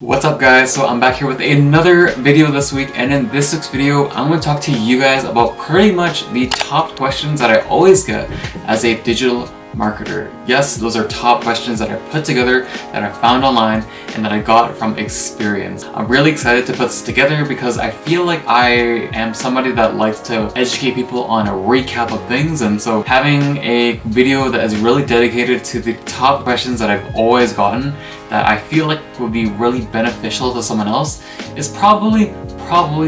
What's up guys, so I'm back here with another video this week, and in this week's video I'm going to talk to you guys about pretty much the top questions that I always get as a digital marketer. Yes, those are top questions that I put together, that I found online, and that I got from experience. I'm really excited to put this together because I feel like I am somebody that likes to educate people on a recap of things, and so having a video that is really dedicated to the top questions that I've always gotten that I feel like would be really beneficial to someone else is probably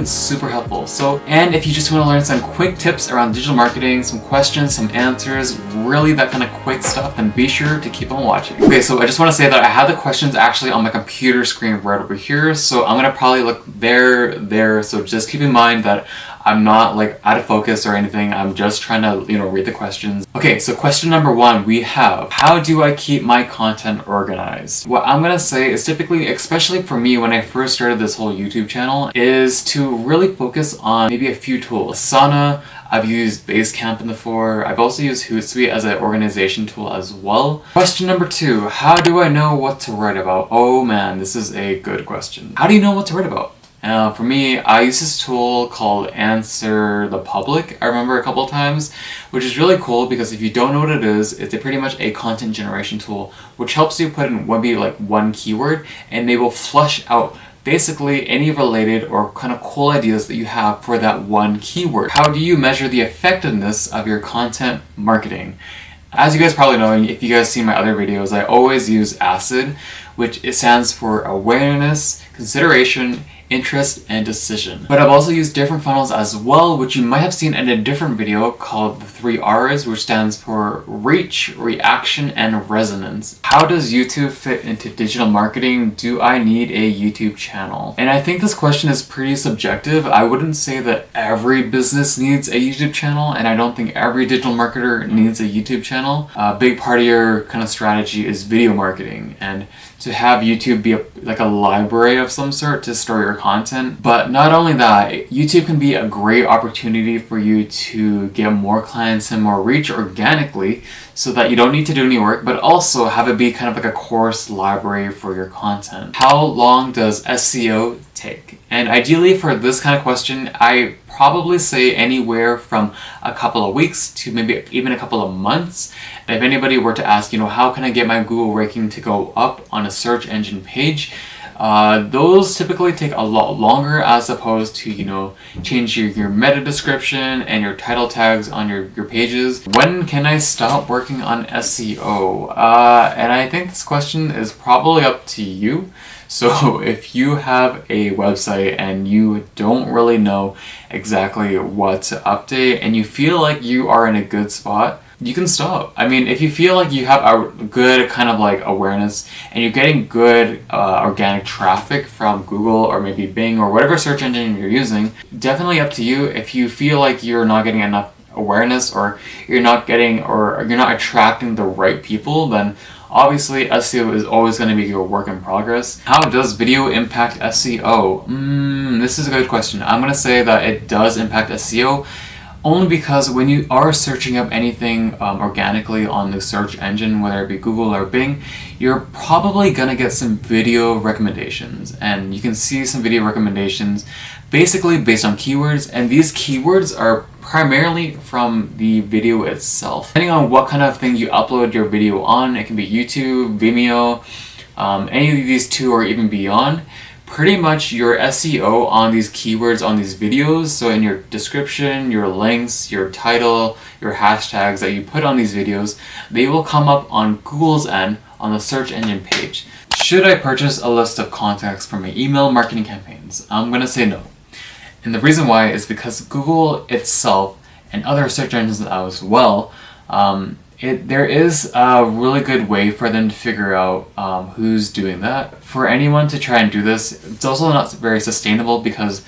super helpful. And if you just want to learn some quick tips around digital marketing, some questions, some answers, really that kind of quick stuff, then be sure to keep on watching. Okay, so I just want to say that I have the questions actually on my computer screen right over here, so I'm gonna probably look there, so just keep in mind that I'm not like out of focus or anything. I'm just trying to, read the questions. Okay, so question number one we have, how do I keep my content organized? What I'm gonna say is typically, especially for me when I first started this whole YouTube channel, is to really focus on maybe a few tools. Asana, I've used Basecamp before. I've also used Hootsuite as an organization tool as well. Question number two, how do I know what to write about? Oh man, this is a good question. How do you know what to write about? For me, I use this tool called Answer the Public, I remember a couple of times, which is really cool because if you don't know what it is, it's pretty much a content generation tool which helps you put in maybe like one keyword and they will flush out basically any related or kind of cool ideas that you have for that one keyword. How do you measure the effectiveness of your content marketing? As you guys probably know, and if you guys see my other videos, I always use ACID, which it stands for awareness, consideration, interest, and decision. But I've also used different funnels as well, which you might have seen in a different video called the 3 R's, which stands for reach, reaction, and resonance. How does YouTube fit into digital marketing? Do I need a YouTube channel? And I think this question is pretty subjective. I wouldn't say that every business needs a YouTube channel, and I don't think every digital marketer needs a YouTube channel. A big part of your kind of strategy is video marketing, and to have YouTube be like a library of some sort to store your content. But not only that, YouTube can be a great opportunity for you to get more clients and more reach organically so that you don't need to do any work, but also have it be kind of like a course library for your content. How long does SEO take? And ideally for this kind of question, I probably say anywhere from a couple of weeks to maybe even a couple of months. If anybody were to ask, how can I get my Google ranking to go up on a search engine page? Those typically take a lot longer as opposed to, change your meta description and your title tags on your pages. When can I stop working on SEO? And I think this question is probably up to you. So if you have a website and you don't really know exactly what to update and you feel like you are in a good spot, you can stop. I mean, if you feel like you have a good kind of like awareness and you're getting good organic traffic from Google or maybe Bing or whatever search engine you're using, definitely up to you. If you feel like you're not getting enough awareness or you're not attracting the right people, then obviously SEO is always going to be your work in progress. How does video impact SEO? This is a good question. I'm going to say that it does impact SEO. Only because when you are searching up anything organically on the search engine, whether it be Google or Bing, you're probably gonna get some video recommendations. And you can see some video recommendations basically based on keywords, and these keywords are primarily from the video itself. Depending on what kind of thing you upload your video on, it can be YouTube, Vimeo, any of these two or even beyond. Pretty much your SEO on these keywords on these videos, so in your description, your links, your title, your hashtags that you put on these videos, they will come up on Google's end on the search engine page. Should I purchase a list of contacts for my email marketing campaigns? I'm gonna say no. And the reason why is because Google itself and other search engines as well, there is a really good way for them to figure out who's doing that. For anyone to try and do this, it's also not very sustainable because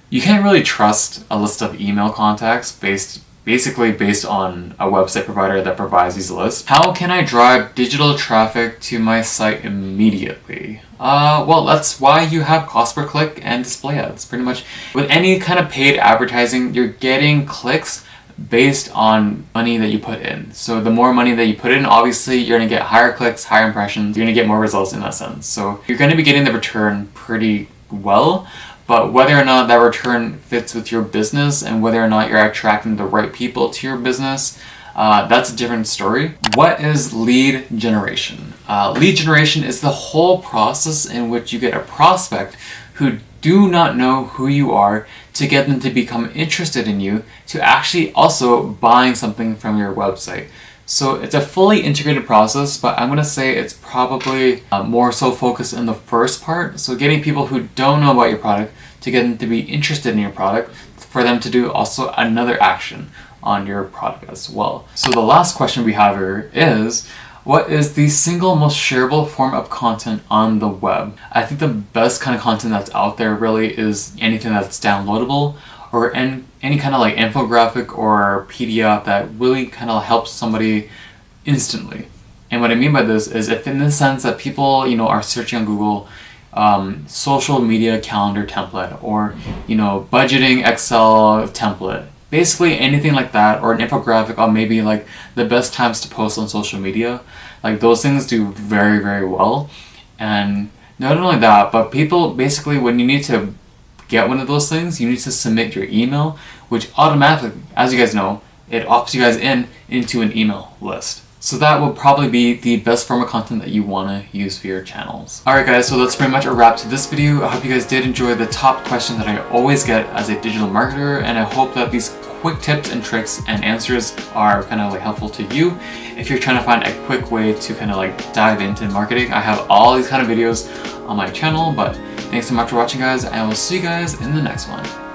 you can't really trust a list of email contacts basically based on a website provider that provides these lists. How can I drive digital traffic to my site immediately? Well, that's why you have cost per click and display ads. Pretty much with any kind of paid advertising, you're getting clicks based on money that you put in. So the more money that you put in, obviously you're going to get higher clicks, higher impressions, you're going to get more results in that sense. So you're going to be getting the return pretty well, but whether or not that return fits with your business and whether or not you're attracting the right people to your business, that's a different story. What is lead generation? Lead generation is the whole process in which you get a prospect who do not know who you are to get them to become interested in you to actually also buying something from your website. So it's a fully integrated process, but I'm going to say it's probably more so focused in the first part. So getting people who don't know about your product to get them to be interested in your product, for them to do also another action on your product as well. So the last question we have here is, what is the single most shareable form of content on the web? I think the best kind of content that's out there really is anything that's downloadable, or any kind of like infographic or PDF that really kind of helps somebody instantly. And what I mean by this is, if in the sense that people, are searching on Google, social media calendar template, or, budgeting Excel template, basically anything like that, or an infographic on maybe like the best times to post on social media, like those things do very, very well. And not only that, but people basically, when you need to get one of those things, you need to submit your email, which automatically, as you guys know, it opts you guys into an email list. So that will probably be the best form of content that you want to use for your channels. Alright guys, so that's pretty much a wrap to this video. I hope you guys did enjoy the top question that I always get as a digital marketer, and I hope that these quick tips and tricks and answers are kind of like helpful to you if you're trying to find a quick way to kind of like dive into marketing. I have all these kind of videos on my channel, but thanks so much for watching guys, and I will see you guys in the next one.